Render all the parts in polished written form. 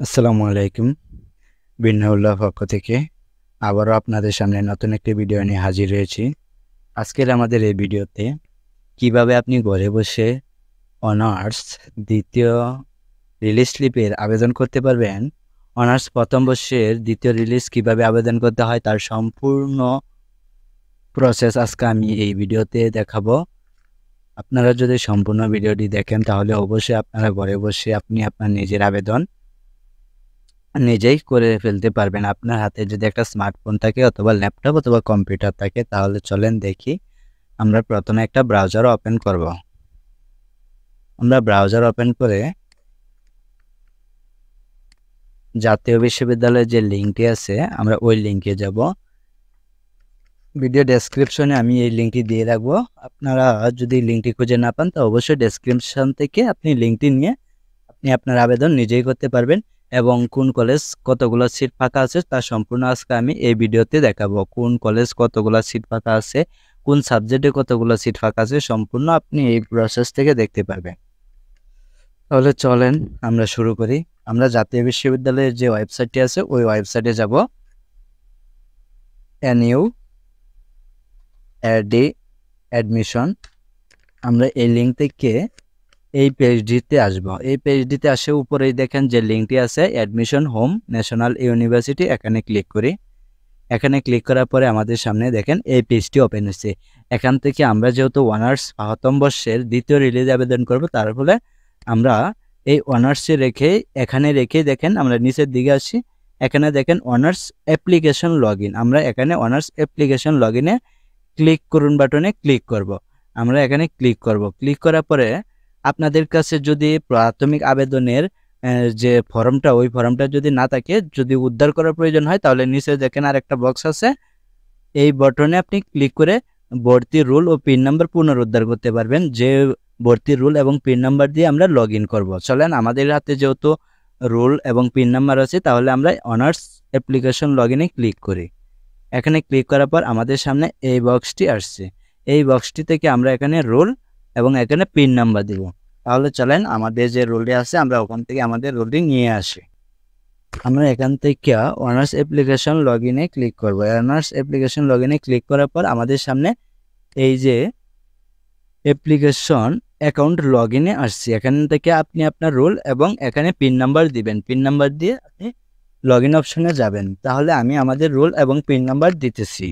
আসসালামু আলাইকুম। বিন্নাউল্লাহ পক্ষ থেকে আবারও আপনাদের সামনে নতুন একটি ভিডিও নিয়ে হাজির হয়েছি। আজকের আমাদের এই ভিডিওতে কিভাবে আপনি ঘরে বসে অনার্স দ্বিতীয় রিলিজ স্লিপের আবেদন করতে পারবেন, অনার্স প্রথম বর্ষের দ্বিতীয় রিলিজ কিভাবে আবেদন করতে হয় তার সম্পূর্ণ প্রসেস আজকে আমি এই ভিডিওতে দেখাবো। আপনারা যদি সম্পূর্ণ ভিডিওটি দেখেন তাহলে অবশ্যই আপনারা ঘরে বসে আপনি আপনার নিজের আবেদন নিজেই করে ফেলতে পারবেন। আপনার হাতে যদি একটা স্মার্টফোন থাকে অথবা ল্যাপটপ অথবা কম্পিউটার থাকে তাহলে চলেন দেখি। আমরা প্রথমে একটা ব্রাউজার ওপেন করব। আমরা ব্রাউজার ওপেন করে জাতীয় বিশ্ববিদ্যালয়ের যে লিঙ্কটি আছে আমরা ওই লিঙ্কে যাব। ভিডিও ডেসক্রিপশনে আমি এই লিঙ্কটি দিয়ে রাখবো। আপনারা যদি লিঙ্কটি খুঁজে না পান তো অবশ্যই ডেসক্রিপশন থেকে আপনি লিঙ্কটি নিয়ে আপনি আপনার আবেদন নিজেই করতে পারবেন এবং কোন কলেজ কতগুলো সিট ফাঁকা আছে তা সম্পূর্ণ আজকে আমি এই ভিডিওতে দেখাবো। কোন কলেজ কতগুলো সিট ফাঁকা আছে, কোন সাবজেক্টে কতগুলো সিট ফাঁকা আছে সম্পূর্ণ আপনি এই প্রসেস থেকে দেখতে পারবেন। তাহলে চলেন আমরা শুরু করি। আমরা জাতীয় বিশ্ববিদ্যালয়ের যে ওয়েবসাইটটি আছে ওই ওয়েবসাইটে যাব। NUAD অ্যাডমিশন, আমরা এই লিঙ্ক থেকে এই পেজটিতে আসব। এই পেজটিতে আসে উপরেই দেখেন যে লিঙ্কটি আছে অ্যাডমিশন হোম ন্যাশনাল ইউনিভার্সিটি, এখানে ক্লিক করি। এখানে ক্লিক করার পরে আমাদের সামনে দেখেন এই পেজটি ওপেন হচ্ছে। এখান থেকে আমরা যেহেতু অনার্স প্রথম বর্ষের দ্বিতীয় রিলিজ আবেদন করব, তার ফলে আমরা এই অনার্সে রেখে এখানে রেখে দেখেন আমরা নিচের দিকে আসি। এখানে দেখেন অনার্স অ্যাপ্লিকেশন লগইন, আমরা এখানে অনার্স অ্যাপ্লিকেশন লগইনে ক্লিক করুন বাটনে ক্লিক করব। আমরা এখানে ক্লিক করব। ক্লিক করার পরে আপনাদের কাছে যদি প্রাথমিক আবেদনের যে ফর্মটা ওই ফর্মটা যদি না থাকে, যদি উদ্ধার করার প্রয়োজন হয় তাহলে নিচে দেখেন আর একটা বক্স আছে, এই বাটনে আপনি ক্লিক করে ভর্তি রুল ও পিন নাম্বার পুনরুদ্ধার করতে পারবেন। যে ভর্তি রুল এবং পিন নাম্বার দিয়ে আমরা লগ ইন করবো। চলেন আমাদের হাতে যেহেতু রুল এবং পিন নাম্বার আছে তাহলে আমরা অনার্স অ্যাপ্লিকেশন লগ ইনে ক্লিক করি। এখানে ক্লিক করার পর আমাদের সামনে এই বক্সটি আসছে। এই বক্সটি থেকে আমরা এখানে রোল এবং এখানে পিন নাম্বার দিব। তাহলে চলেন আমাদের যে রোলটি আছে আমরা ওখান থেকে আমাদের রোলটি নিয়ে আসি। আমরা এখান থেকে অনার্স অ্যাপ্লিকেশন লগইনে ক্লিক করব। অনার্স অ্যাপ্লিকেশন লগইনে ক্লিক করার পর আমাদের সামনে এই যে অ্যাপ্লিকেশন অ্যাকাউন্ট লগইনে আসছে। এখান থেকে আপনি আপনার রোল এবং এখানে পিন নাম্বার দিবেন। পিন নাম্বার দিয়ে আপনি লগইন অপশনে যাবেন। তাহলে আমি আমাদের রোল এবং পিন নাম্বার দিতেছি।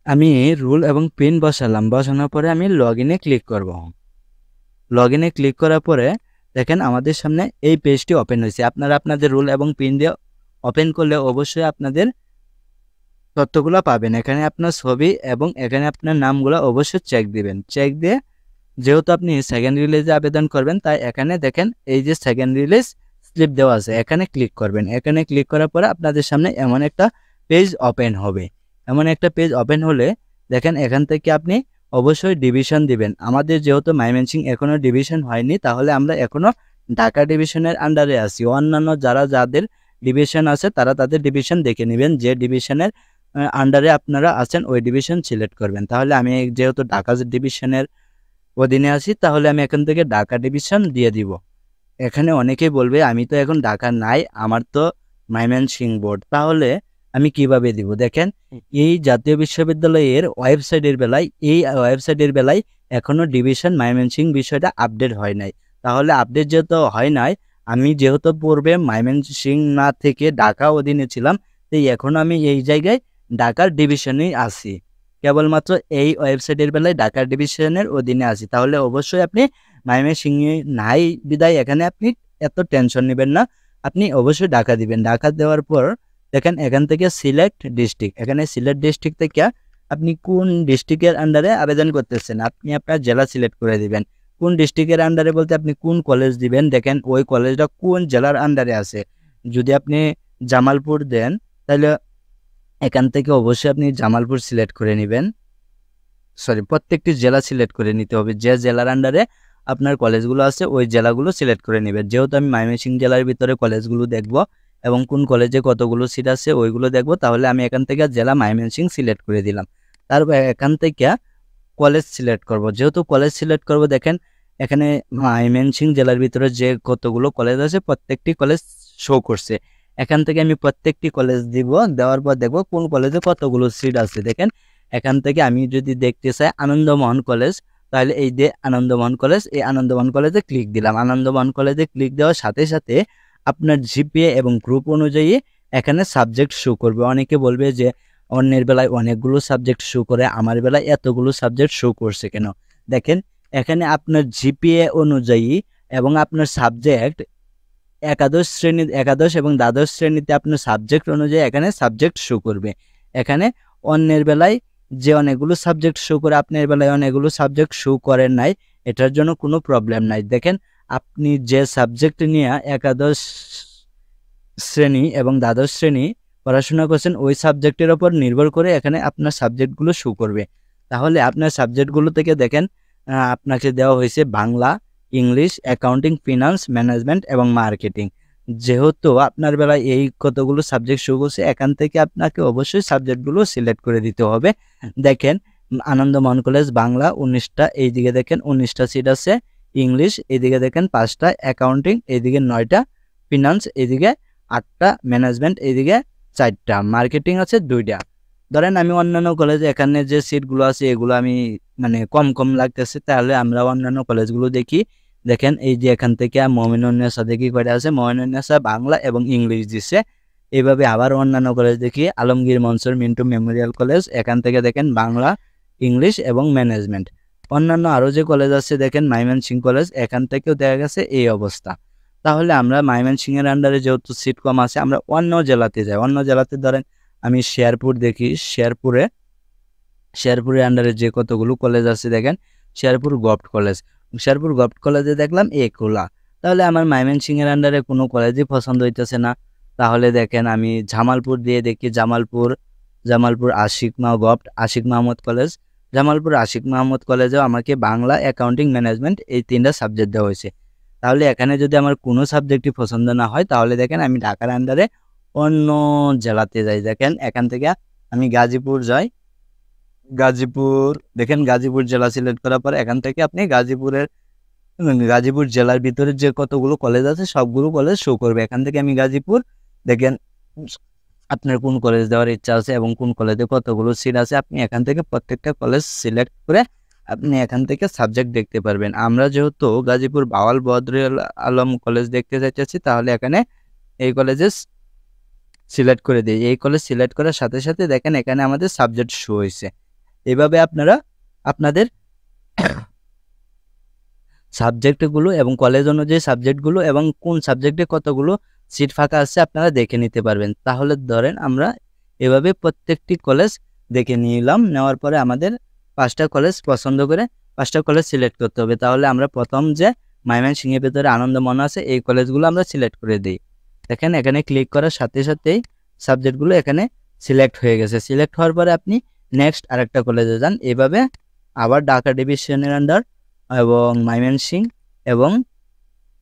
আমি রুল এবং পিন বসালাম। বসানোর পরে আমি লগইনে ক্লিক করব। লগইনে ক্লিক করার পরে দেখেন আমাদের সামনে এই পেজটি ওপেন হয়েছে। আপনারা আপনাদের রুল এবং পিন দিয়ে ওপেন করলে অবশ্যই আপনাদের তথ্যগুলো পাবেন। এখানে আপনার ছবি এবং এখানে আপনার নামগুলো অবশ্যই চেক দিবেন। চেক দিয়ে যেহেতু আপনি সেকেন্ড রিলিজে আবেদন করবেন তাই এখানে দেখেন এই যে সেকেন্ড রিলিজ স্লিপ দেওয়া আছে, এখানে ক্লিক করবেন। এখানে ক্লিক করার পরে আপনাদের সামনে এমন একটা পেজ ওপেন হবে। এমন একটা পেজ ওপেন হলে দেখেন এখান থেকে আপনি অবশ্যই ডিভিশন দিবেন। আমাদের যেহেতু ময়মনসিংহ এখনও ডিভিশন হয়নি তাহলে আমরা এখনও ঢাকা ডিভিশনের আন্ডারে আছি। অন্যান্য যাদের ডিভিশন আছে তারা তাদের ডিভিশন দেখে নেবেন। যে ডিভিশনের আন্ডারে আপনারা আছেন ওই ডিভিশন সিলেক্ট করবেন। তাহলে আমি যেহেতু ঢাকা ডিভিশনের অধীনে আছি তাহলে আমি এখান থেকে ঢাকা ডিভিশন দিয়ে দিব। এখানে অনেকেই বলবে আমি তো এখন ঢাকা নাই, আমার তো ময়মনসিংহ বোর্ড, তাহলে আমি কিভাবে দিব? দেখেন এই জাতীয় বিশ্ববিদ্যালয়ের ওয়েবসাইটের বেলায় এখনো ডিভিশন ময়মনসিংহ বিষয়টা আপডেট হয় নাই। তাহলে আপডেট যেহেতু হয় নাই, আমি যেহেতু পূর্বে ময়মনসিংহ না থেকে ঢাকা অধীনে ছিলাম তাই এখন আমি এই জায়গায় ঢাকার ডিভিশনেই আছি। কেবলমাত্র এই ওয়েবসাইটের বেলায় ঢাকা ডিভিশনের অধীনে আছি। তাহলে অবশ্যই আপনি ময়মনসিংহে নাই বিদায় এখানে আপনি এত টেনশন নেবেন না, আপনি অবশ্যই ঢাকা দিবেন। ঢাকা দেওয়ার পর দেখেন এখান থেকে সিলেক্ট ডিস্ট্রিক্ট, এখানে সিলেক্ট ডিস্ট্রিক্ট থেকে আপনি কোন ডিস্ট্রিক্টের আন্ডারে আবেদন করতেছেন আপনি আপনার জেলা সিলেক্ট করে দিবেন। কোন ডিস্ট্রিক্টের আন্ডারে বলতে আপনি কোন কলেজ দিবেন, দেখেন ওই কলেজটা কোন জেলার আন্ডারে আছে। যদি আপনি জামালপুর দেন তাহলে এখান থেকে অবশ্যই আপনি জামালপুর সিলেক্ট করে নেবেন। প্রত্যেকটি জেলা সিলেক্ট করে নিতে হবে যে জেলার আন্ডারে আপনার কলেজগুলো আছে ওই জেলাগুলো সিলেক্ট করে নেবেন। যেহেতু আমি ময়মনসিংহ জেলার ভিতরে কলেজগুলো দেখব এবং কোন কলেজে কতগুলো সিট আছে ওইগুলো দেখব, তাহলে আমি এখান থেকে জেলা ময়মনসিংহ সিলেক্ট করে দিলাম। তারপর এখান থেকে কলেজ সিলেক্ট করব। যেহেতু কলেজ সিলেক্ট করব, দেখেন এখানে ময়মনসিংহ জেলার ভিতরে যে কতগুলো কলেজ আছে প্রত্যেকটি কলেজ শো করছে। এখান থেকে আমি প্রত্যেকটি কলেজ দিব, দেওয়ার পর দেখব কোন কলেজে কতগুলো সিট আছে। দেখেন এখান থেকে আমি যদি দেখতে চাই আনন্দমোহন কলেজ, তাহলে এই যে আনন্দমোহন কলেজ, এই আনন্দমোহন কলেজে ক্লিক দিলাম। আনন্দমোহন কলেজে ক্লিক দেওয়ার সাথে সাথে আপনার জিপিএ এবং গ্রুপ অনুযায়ী এখানে সাবজেক্ট শো করবে। অনেকে বলবে যে অন্যের বেলায় অনেকগুলো সাবজেক্ট শো করে, আমার বেলায় এতগুলো সাবজেক্ট শো করছে কেন। দেখেন এখানে আপনার জিপিএ অনুযায়ী এবং আপনার সাবজেক্ট একাদশ এবং দ্বাদশ শ্রেণীতে আপনার সাবজেক্ট অনুযায়ী এখানে সাবজেক্ট শো করবে। এখানে অন্যের বেলায় যে অনেকগুলো সাবজেক্ট শো করে, আপনার বেলায় অনেকগুলো সাবজেক্ট শো করেন নাই, এটার জন্য কোনো প্রবলেম নাই। দেখেন আপনি যে সাবজেক্ট নিয়ে একাদশ শ্রেণী এবং দ্বাদশ শ্রেণী পড়াশোনা করছেন ওই সাবজেক্টের ওপর নির্ভর করে এখানে আপনার সাবজেক্টগুলো শো করবে। তাহলে আপনার সাবজেক্টগুলো থেকে দেখেন আপনাকে দেওয়া হয়েছে Bangla, English, accounting, finance, management এবং মার্কেটিং। যেহেতু আপনার বেলায় এই কতগুলো সাবজেক্ট শো করছে, এখান থেকে আপনাকে অবশ্যই সাবজেক্টগুলো সিলেক্ট করে দিতে হবে। দেখেন আনন্দমোহন কলেজ বাংলা 19টা, এইদিকে দেখেন 19টা সিট আছে। ইংলিশ এইদিকে দেখেন 5টা, অ্যাকাউন্টিং এইদিকে 9টা, ফিনান্স এইদিকে 8টা, ম্যানেজমেন্ট এইদিকে 4টা, মার্কেটিং আছে 2টা। ধরেন আমি অন্যান্য কলেজে এখানে যে সিটগুলো আছে এগুলো আমি মানে কম কম লাগতেছে, তাহলে আমরা অন্যান্য কলেজগুলো দেখি। দেখেন এই যে এখান থেকে মমিনুন্নেসা দেখি কয়টা আছে, মমিনুন্নেসা বাংলা এবং ইংলিশ দিছে। এইভাবে আবার অন্যান্য কলেজ দেখি, আলমগীর মনসুর মিন্টু মেমোরিয়াল কলেজ, এখান থেকে দেখেন বাংলা, ইংলিশ এবং ম্যানেজমেন্ট। অন্যান্য আরও যে কলেজ আছে দেখেন ময়মনসিংহ কলেজ, এখান থেকেও দেখা গেছে এই অবস্থা। তাহলে আমরা ময়মনসিংহের আন্ডারে যেহেতু সিট কম আছে, আমরা অন্য জেলাতে যাই। অন্য জেলাতে ধরেন আমি শেরপুর দেখি, শেরপুরের আন্ডারে যে কতগুলো কলেজ আছে দেখেন, Sherpur government college, Sherpur government কলেজে দেখলাম একুলা। তাহলে আমার ময়মনসিংহের আন্ডারে কোনো কলেজই পছন্দ হইতেছে না। তাহলে দেখেন আমি জামালপুর দিয়ে দেখি, জামালপুর আশিক মাহমুদ কলেজ, জামালপুর আশিক মাহমুদ কলেজেও আমাকে বাংলা, অ্যাকাউন্টিং, ম্যানেজমেন্ট এই 3টা সাবজেক্ট দেওয়া হয়েছে। তাহলে এখানে যদি আমার কোনো সাবজেক্টই পছন্দ না হয়, তাহলে দেখেন আমি ঢাকার আন্ডারে অন্য জেলাতে যাই। দেখেন এখান থেকে আমি গাজীপুর যাই, দেখেন গাজীপুর জেলা সিলেক্ট করার পর এখান থেকে আপনি গাজীপুর জেলার ভিতরে যে কতগুলো কলেজ আছে সবগুলো কলেজ শো করবে। এখান থেকে আমি গাজীপুর, দেখেন আপনার কোন কলেজ দেওয়ার ইচ্ছা আছে এবং কোন কলেজে কতগুলো সিট আছে, আপনি এখান থেকে প্রত্যেকটা কলেজ সিলেক্ট করে আপনি এখান থেকে সাবজেক্ট দেখতে পারবেন। আমরা যেহেতু গাজীপুর বাওয়াল বদরুল আলম কলেজ দেখতে চাইতেছি, তাহলে এখানে এই কলেজে সিলেক্ট করে দিই। এই কলেজ সিলেক্ট করার সাথে সাথে দেখেন এখানে আমাদের সাবজেক্ট শো হয়েছে। এভাবে আপনারা আপনাদের সাবজেক্টগুলো এবং কলেজ অনুযায়ী সাবজেক্টগুলো এবং কোন সাবজেক্টে কতগুলো সিট ফাঁকা আছে আপনারা দেখে নিতে পারবেন। তাহলে ধরেন আমরা এভাবে প্রত্যেকটি কলেজ দেখে নিলাম, নেওয়ার পরে আমাদের 5টা কলেজ পছন্দ করে 5টা কলেজ সিলেক্ট করতে হবে। তাহলে আমরা প্রথম যে ময়মনসিংহের ভিতরে আনন্দমোহন আছে এই কলেজগুলো আমরা সিলেক্ট করে দিই। দেখেন এখানে ক্লিক করার সাথে সাথেই সাবজেক্টগুলো এখানে সিলেক্ট হয়ে গেছে। সিলেক্ট হওয়ার পরে আপনি নেক্সট আরেকটা কলেজে যান। এভাবে আবার ঢাকা ডিভিশনের আন্ডার এবং ময়মনসিংহ এবং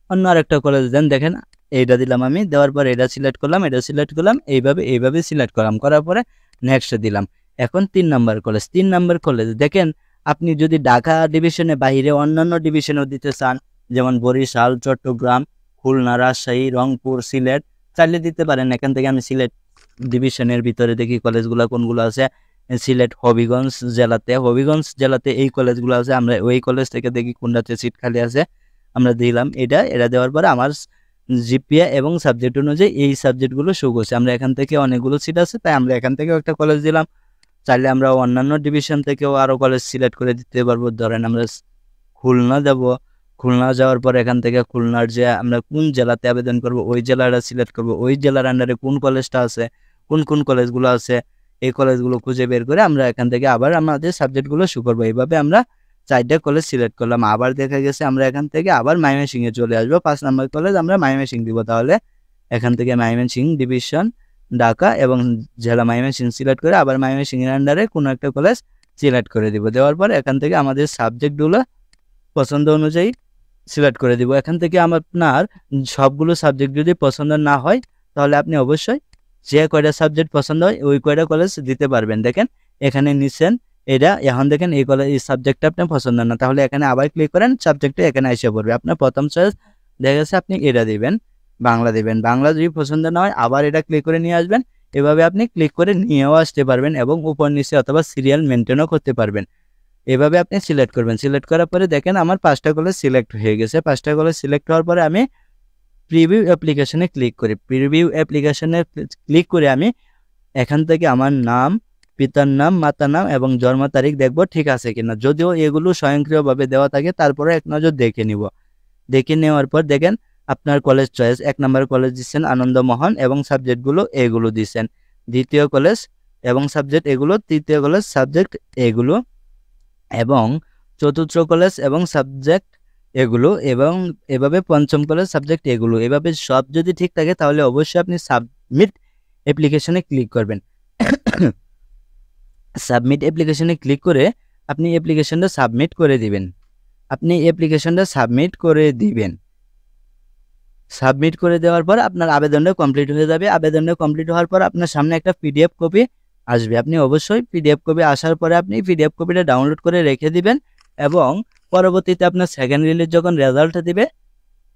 অন্য আরেকটা কলেজ দেন। দেখেন এইটা দিলাম আমি, দেওয়ার পর এটা সিলেক্ট করলাম, এইভাবে সিলেক্ট করলাম, করার পরে নেক্সট দিলাম। এখন 3 নাম্বার কলেজ দেখেন আপনি যদি ঢাকা ডিভিশনে বাইরে অন্যান্য ডিভিশনেও দিতে চান, যেমন বরিশাল, চট্টগ্রাম, খুলনা, রাজশাহী, রংপুর, সিলেট চাইলে দিতে পারেন। এখান থেকে আমি সিলেট ডিভিশনের ভিতরে দেখি কলেজগুলো কোনগুলো আছে। সিলেট হবিগঞ্জ জেলাতে এই কলেজগুলো আছে, আমরা ওই কলেজ থেকে দেখি কোনটাতে সিট খালি আছে, আমরা দিলাম। এটা দেওয়ার পরে আমার জিপিএ এবং সাবজেক্ট অনুযায়ী এই সাবজেক্টগুলো শো করছে। আমরা এখান থেকে অনেকগুলো সিট আছে, তাই আমরা এখান থেকেও একটা কলেজ দিলাম। চাইলে আমরা অন্যান্য ডিভিশন থেকেও আরও কলেজ সিলেক্ট করে দিতে পারবো। ধরেন আমরা খুলনা যাব, খুলনা যাওয়ার পর এখান থেকে খুলনার যে আমরা কোন জেলাতে আবেদন করব ওই জেলাটা সিলেক্ট করব, ওই জেলার আন্ডারে কোন কলেজটা আছে, কোন কলেজগুলো আছে এই কলেজগুলো খুঁজে বের করে আমরা এখান থেকে আবার আমাদের সাবজেক্টগুলো শো করবো। এইভাবে আমরা 4টা কলেজ সিলেক্ট করলাম। আবার দেখা গেছে আমরা এখান থেকে আবার ময়মনসিংহে চলে আসবো। 5 নাম্বার কলেজ আমরা ময়মনসিংহ দিব। তাহলে এখান থেকে ময়মনসিংহ ডিভিশন ঢাকা এবং জেলা ময়মনসিংহ সিলেক্ট করে আবার ময়মনসিংহের আন্ডারে কোনো একটা কলেজ সিলেক্ট করে দিব। দেওয়ার পর এখান থেকে আমাদের সাবজেক্টগুলো পছন্দ অনুযায়ী সিলেক্ট করে দিব। এখান থেকে আপনার সবগুলো সাবজেক্ট যদি পছন্দ না হয় তাহলে আপনি অবশ্যই যে কয়টা সাবজেক্ট পছন্দ হয় ওই কয়টা কলেজ দিতে পারবেন। দেখেন এখানে নিচ্ছেন এটা, এখন দেখেন এই কলেজ এই সাবজেক্টটা আপনার পছন্দ না, তাহলে এখানে আবার ক্লিক করেন, সাবজেক্টটা এখানে এসে পড়বে। আপনার প্রথম চয়েস দেখা গেছে আপনি এটা দিবেন, বাংলা দিবেন। বাংলা যদি পছন্দ না হয় আবার এটা ক্লিক করে নিয়ে আসবেন। এভাবে আপনি ক্লিক করে নিয়েও আসতে পারবেন এবং উপর নিচে অথবা সিরিয়াল মেনটেনও করতে পারবেন। এভাবে আপনি সিলেক্ট করবেন। সিলেক্ট করার পরে দেখেন আমার 5টা কলেজ সিলেক্ট হয়ে গেছে। 5টা কলেজ সিলেক্ট হওয়ার পরে আমি প্রিভিউ অ্যাপ্লিকেশনে ক্লিক করি। প্রিভিউ অ্যাপ্লিকেশনে ক্লিক করে আমি এখান থেকে আমার নাম, পিতার নাম, মাতার নাম এবং জন্ম তারিখ দেখব ঠিক আছে কিনা। যদিও এগুলো স্বয়ংক্রিয়ভাবে দেওয়া থাকে তারপরে এক নজর দেখে নিব। দেখে নেওয়ার পর দেখেন আপনার কলেজ চয়েস 1 নম্বর কলেজ দিচ্ছেন আনন্দমোহন এবং সাবজেক্টগুলো এগুলো দিচ্ছেন। দ্বিতীয় কলেজ এবং সাবজেক্ট এগুলো, তৃতীয় কলেজ সাবজেক্ট এগুলো এবং চতুর্থ কলেজ এবং সাবজেক্ট এগুলো এবং এভাবে পঞ্চম কলেজ সাবজেক্ট এগুলো। এভাবে সব যদি ঠিক থাকে তাহলে অবশ্যই আপনি সাবমিট অ্যাপ্লিকেশনে ক্লিক করবেন। সাবমিট অ্যাপ্লিকেশনে ক্লিক করে আপনি অ্যাপ্লিকেশনটা সাবমিট করে দিবেন। সাবমিট করে দেওয়ার পর আপনার আবেদনটা কমপ্লিট হয়ে যাবে। আবেদনটা কমপ্লিট হওয়ার পর আপনার সামনে একটা পিডিএফ কপি আসবে। আপনি অবশ্যই পিডিএফ কপি আসার পরে আপনি পিডিএফ কপিটা ডাউনলোড করে রেখে দিবেন এবং পরবর্তীতে আপনার সেকেন্ড রিলিজ যখন রেজাল্ট দিবে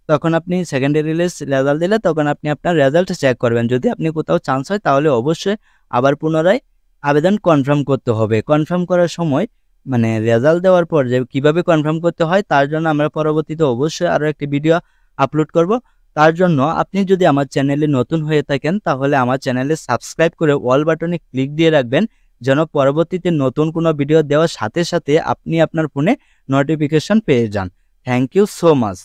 তখন আপনি সেকেন্ডারি রিলিজ রেজাল্ট দিলে তখন আপনি আপনার রেজাল্ট চেক করবেন। যদি আপনি কোথাও চান্স হয় তাহলে অবশ্যই আবার পুনরায় আবেদন কনফার্ম করতে হবে। কনফার্ম করার সময় মানে রেজাল্ট দেওয়ার পর যে কীভাবে কনফার্ম করতে হয় তার জন্য আমরা পরবর্তীতে অবশ্যই আরও একটি ভিডিও আপলোড করব। তার জন্য আপনি যদি আমার চ্যানেলে নতুন হয়ে থাকেন তাহলে আমার চ্যানেলে সাবস্ক্রাইব করে অল বাটনে ক্লিক দিয়ে রাখবেন, যেন পরবর্তীতে নতুন কোনো ভিডিও দেওয়ার সাথে সাথে আপনি আপনার ফোনে নোটিফিকেশন পেয়ে যান। Thank you so much.